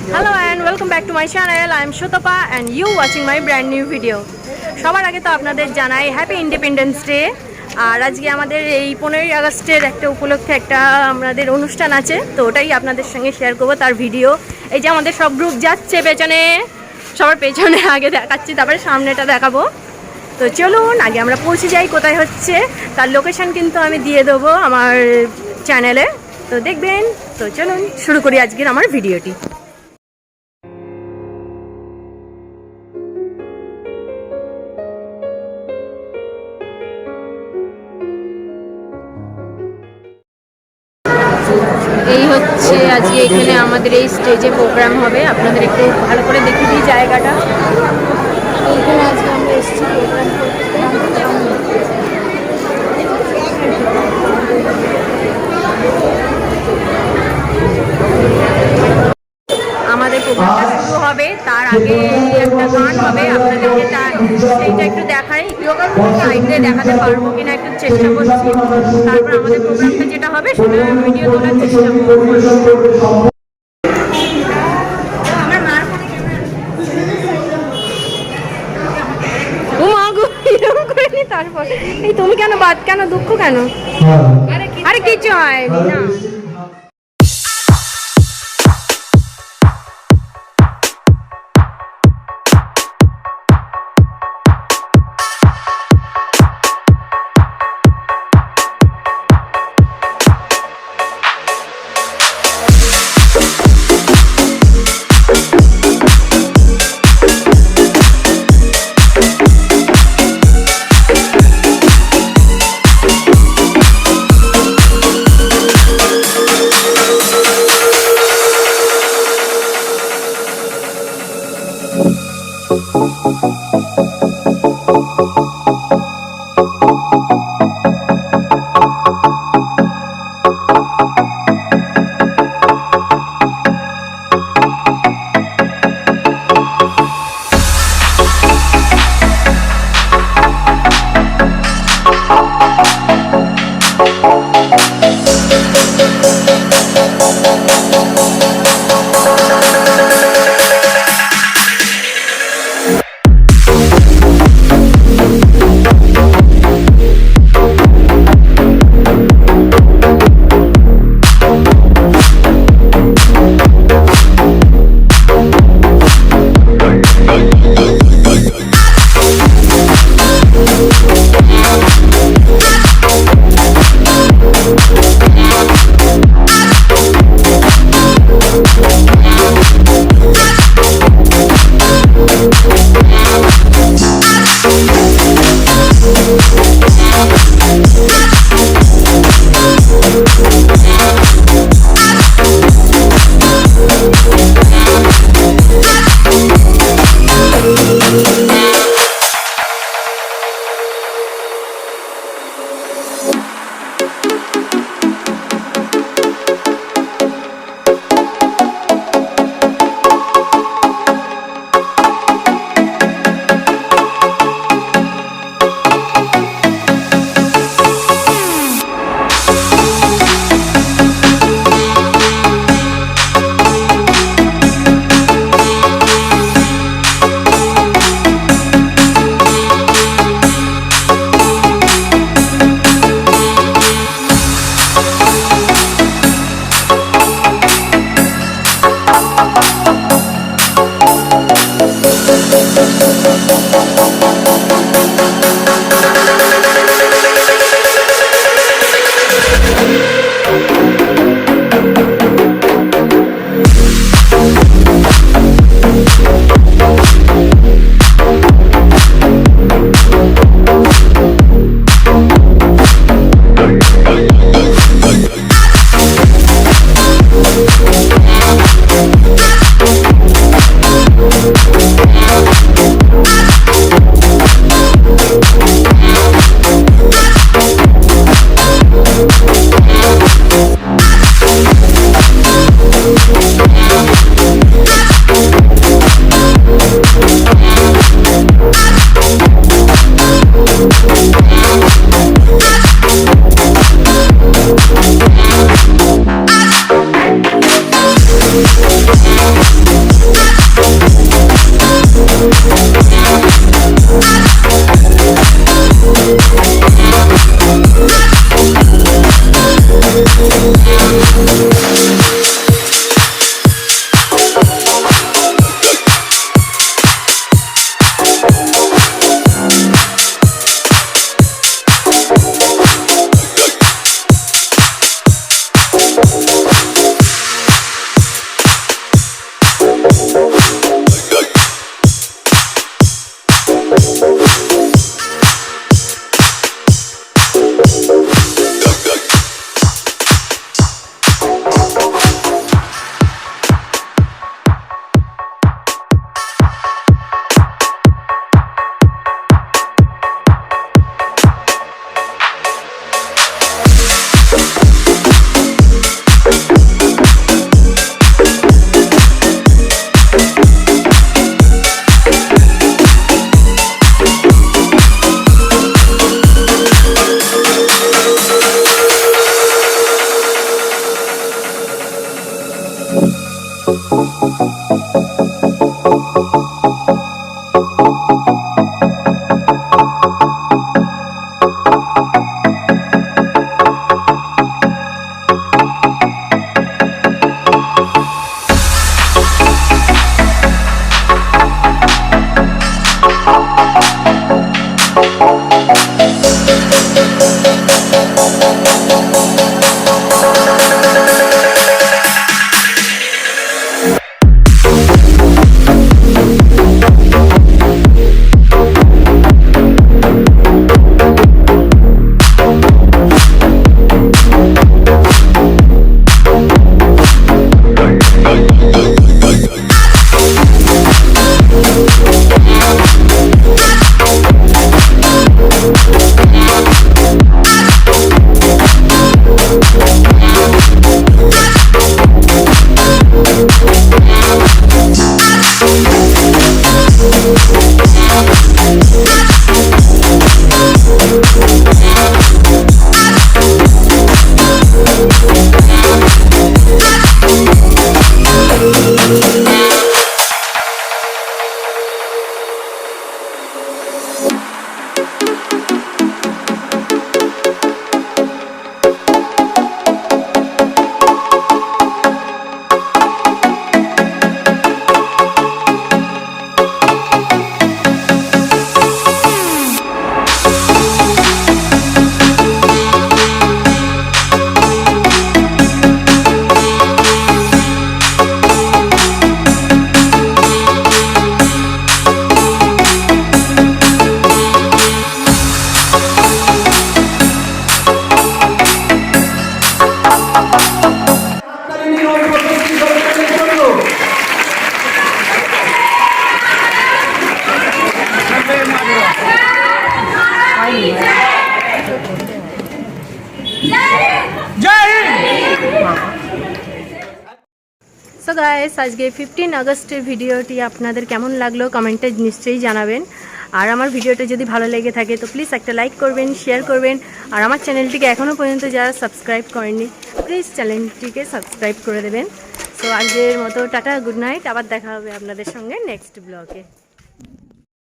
Hello and welcome back to my channel. I am Shotapa and you watching my brand new video. সবার আগে তো আপনাদের জানাই happy independence day. আর আজকে আমাদের এই 15ই আগস্টের একটা উপলক্ষে একটা আমাদের অনুষ্ঠান আছে, তো ওটাই আপনাদের সঙ্গে শেয়ার করবো তার ভিডিও। এই যে আমাদের সব গ্রুপ যাচ্ছে পেছনে, সবার পেছনে আগে দেখাচ্ছি, তারপরে সামনেটা দেখাবো। তো চলুন আগে আমরা পৌঁছে যাই কোথায় হচ্ছে, তার লোকেশন কিন্তু আমি দিয়ে দেবো আমার চ্যানেলে, তো দেখবেন। তো চলুন শুরু করি আজকের আমার ভিডিওটি। এই হচ্ছে আজকে এখানে আমাদের এই স্টেজে প্রোগ্রাম হবে, আপনাদের একটু ভালো করে দেখিয়ে দিই জায়গাটা। এইখানে আজকে আমরা এসেছি প্রোগ্রাম করতে। আমাদের প্রোগ্রামটা শুরু হবে, তার আগে একটা গান হবে, আপনাদেরকে সেইটা একটু দেখাই, সাইডে দেখাতে পারবো কিনা একটু চেষ্টা করছি। তারপর আমাদের প্রোগ্রামটা যেটা হবে সেটা ভিডিও তোলার চেষ্টা করবো। তারপর এই তুমি কেন বাদ কেন দুঃখ কেন? আরে কিছু হয়নি না। সো গাইস, আজকে 15 আগস্টের ভিডিওটি আপনাদের কেমন লাগলো কমেন্টে নিশ্চয়ই জানাবেন। আর আমার ভিডিওটা যদি ভালো লেগে থাকে তো প্লিজ একটা লাইক করবেন, শেয়ার করবেন। আর আমার চ্যানেলটিকে এখনও পর্যন্ত যারা সাবস্ক্রাইব করেননি প্লিজ চ্যানেলটিকে সাবস্ক্রাইব করে দেবেন। সো আজকের মতো টাটা, গুড নাইট। আবার দেখা হবে আপনাদের সঙ্গে নেক্সট ব্লগে।